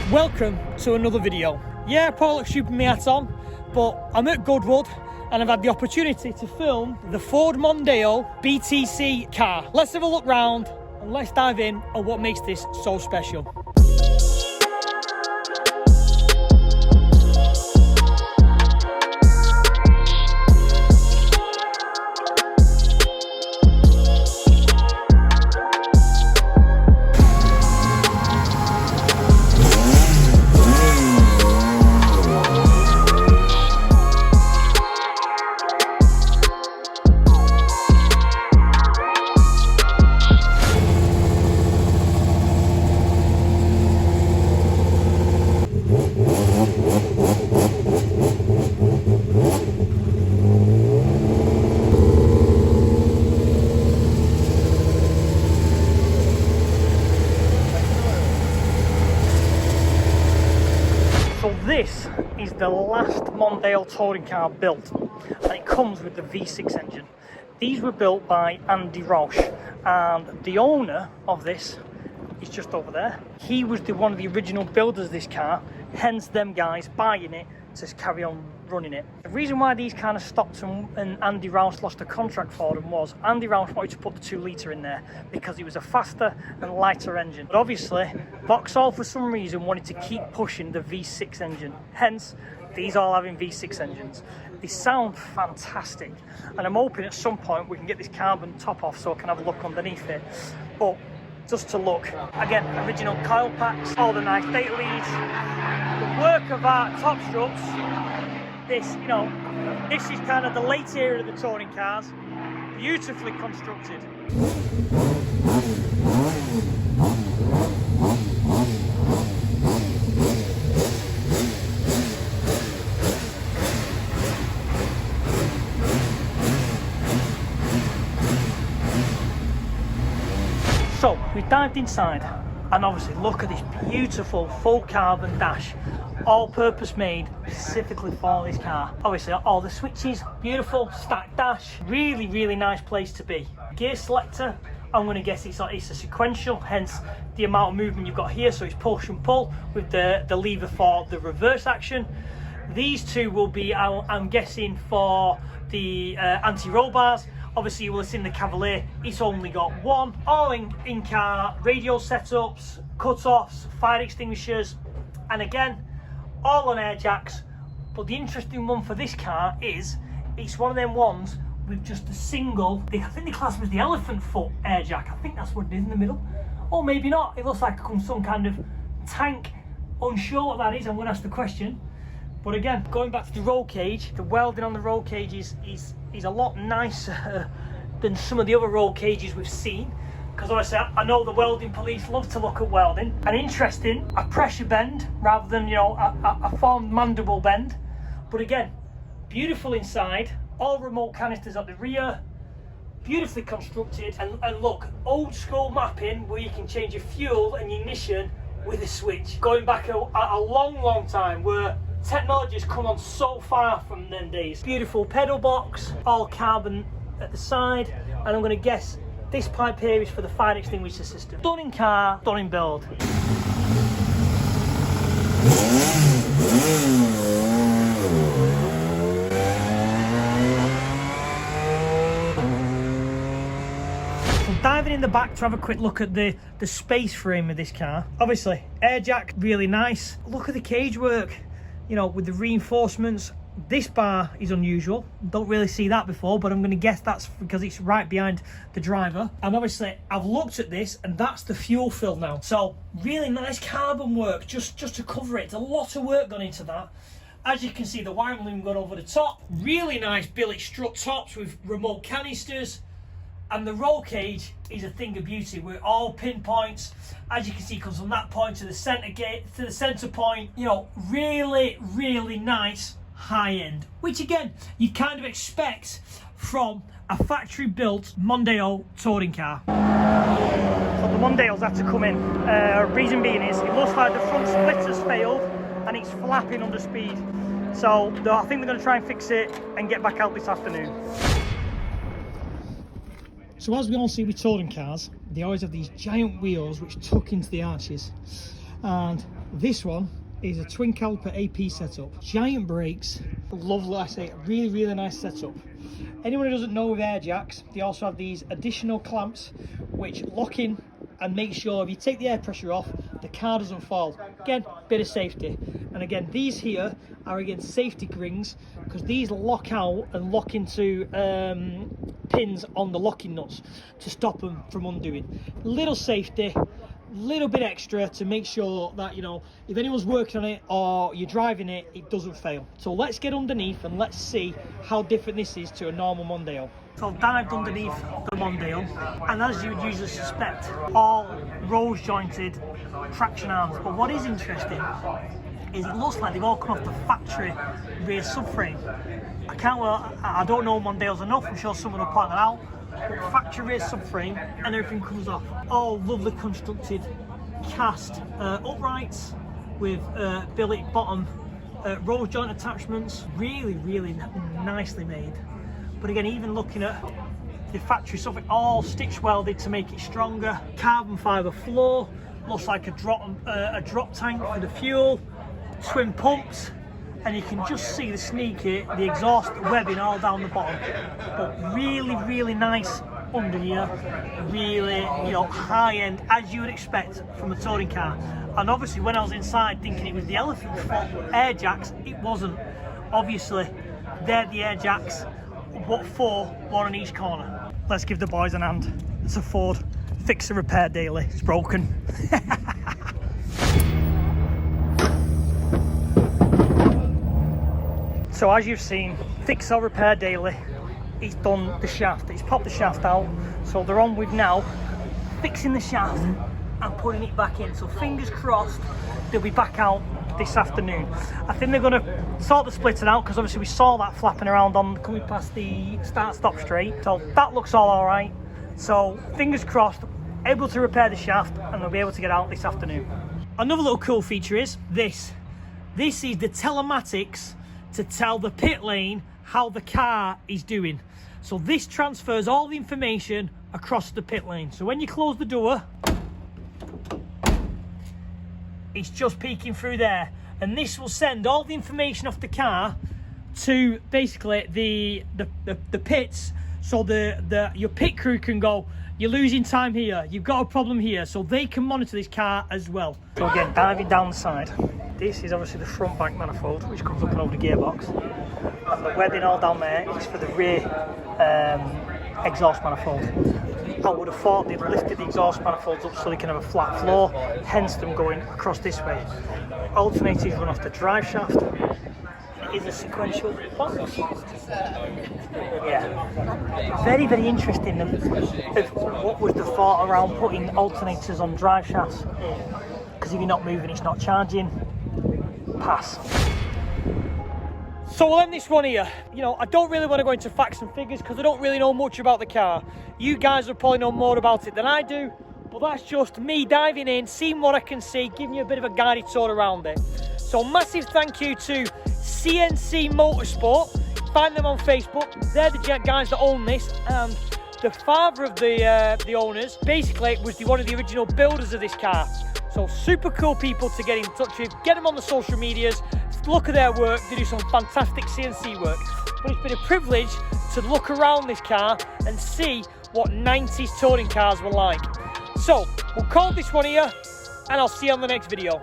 Welcome to another video. Yeah, Paul looks stupid with my hat on, but I'm at Goodwood and I've had the opportunity to film the Ford Mondeo BTCC car. Let's have a look round and let's dive in on what makes this so special. This is the last Mondeo touring car built, and it comes with the V6 engine. These were built by Andy Rouse, and the owner of this is just over there. He was one of the original builders of this car, hence them guys buying it to carry on running it. The reason why these kind of stopped and Andy Rouse lost a contract for them was Andy Rouse wanted to put the 2 litre in there because it was a faster and lighter engine. But obviously, Vauxhall for some reason wanted to keep pushing the V6 engine. Hence, these all having V6 engines. They sound fantastic. And I'm hoping at some point we can get this carbon top off so I can have a look underneath it. But just to look, again, original coil packs, all the nice data leads, the work of art top struts. This, you know, this is kind of the late era of the touring cars, beautifully constructed. So we dived inside, and obviously look at this beautiful full carbon dash, all purpose made specifically for this car. Obviously all the switches, beautiful stacked dash, really nice place to be. Gear selector, I'm going to guess it's a sequential, hence the amount of movement you've got here. So it's push and pull with the lever for the reverse action. These two will be, I'm guessing, for the anti-roll bars. Obviously you will have seen the Cavalier, it's only got one. All in-car radio setups, cut-offs, fire extinguishers, and again, all on air jacks. But the interesting one for this car is, it's one of them ones with just a single, I think the class was the elephant foot air jack. I think that's what it is in the middle. Or maybe not, it looks like some kind of tank. Unsure what that is, I'm going to ask the question. But again, going back to the roll cage, the welding on the roll cage is a lot nicer than some of the other roll cages we've seen. Because obviously I know the welding police love to look at welding. And interesting, a pressure bend rather than, you know, a formed mandible bend. But again, beautiful inside, all remote canisters at the rear, beautifully constructed. And look, old school mapping where you can change your fuel and your ignition with a switch. Going back a long time where technology has come on so far from them days. Beautiful pedal box, all carbon at the side, and I'm going to guess this pipe here is for the fire extinguisher system. Stunning car, stunning build. I'm diving in the back to have a quick look at the space frame of this car. Obviously, air jack, really nice. Look at the cage work, you know, with the reinforcements. This bar is unusual, don't really see that before, but I'm going to guess that's because it's right behind the driver. And obviously I've looked at this and that's the fuel fill now. So really nice carbon work just to cover it. It's a lot of work gone into that. As you can see, the wiring loom gone over the top. Really nice billet strut tops with remote canisters. And the roll cage is a thing of beauty with all pinpoints. As you can see, it comes from that point to the center gate, to the center point. You know, really nice high end, which again you kind of expect from a factory built Mondeo touring car. So the Mondeos had to come in. Reason being is it looks like the front splitter's failed and it's flapping under speed. So I think they're going to try and fix it and get back out this afternoon. So as we all see with touring cars, they always have these giant wheels which tuck into the arches, and this one is a twin caliper AP setup, giant brakes, lovely, I say, really nice setup. Anyone who doesn't know with air jacks, they also have these additional clamps which lock in and make sure if you take the air pressure off, the car doesn't fall. Again, bit of safety. And again, these here are again safety rings, because these lock out and lock into pins on the locking nuts to stop them from undoing. Little safety, little bit extra to make sure that, you know, if anyone's working on it or you're driving it, it doesn't fail. So let's get underneath and let's see how different this is to a normal Mondeo. So I've dived underneath the Mondeo, and as you would usually suspect, all rose jointed traction arms. But what is interesting is it looks like they've all come off the factory rear subframe. I don't know Mondeos enough, I'm sure someone will point that out. But factory rear subframe and everything comes off. All lovely constructed cast uprights with billet bottom rose joint attachments. Really nicely made. But again, even looking at the factory stuff, all stitch welded to make it stronger. Carbon fibre floor, looks like a drop tank for the fuel. Twin pumps, and you can just see the exhaust webbing all down the bottom. But really nice under here, really, you know, high end as you would expect from a touring car. And obviously, when I was inside thinking it was the elephant foot air jacks, it wasn't. Obviously, they're the air jacks. What for? One on each corner. Let's give the boys an hand. It's a Ford. Fix and repair daily. It's broken. So as you've seen, fix or repair daily. He's done the shaft. He's popped the shaft out. So they're on with now fixing the shaft and putting it back in. So fingers crossed they'll be back out this afternoon. I think they're going to sort the splitter out, because obviously we saw that flapping around on coming past the start-stop straight. So that looks all right. So fingers crossed, able to repair the shaft, and they'll be able to get out this afternoon. Another little cool feature is this. This is the telematics to tell the pit lane how the car is doing. So this transfers all the information across the pit lane. So when you close the door, it's just peeking through there, and this will send all the information off the car to basically the pits, so your pit crew can go, you're losing time here, you've got a problem here, so they can monitor this car as well. So again, diving down the side, this is obviously the front back manifold, which comes up and over the gearbox, and the webbing all down there is for the rear exhaust manifold. I would have thought they'd lifted the exhaust manifolds up so they can have a flat floor, hence them going across this way. Alternators run off the drive shaft. It is a sequential box. Yeah. Very interesting of what was the thought around putting alternators on drive shafts. Because if you're not moving, it's not charging. Pass. So we'll end this one here. You know, I don't really want to go into facts and figures because I don't really know much about the car. You guys will probably know more about it than I do, but that's just me diving in, seeing what I can see, giving you a bit of a guided tour around it. So massive thank you to CNC Motorsport. Find them on Facebook. They're the guys that own this, and the father of the owners basically was one of the original builders of this car. So super cool people to get in touch with. Get them on the social medias, look at their work. They do some fantastic CNC work. But it's been a privilege to look around this car and see what 90s touring cars were like. So we'll call this one here, and I'll see you on the next video.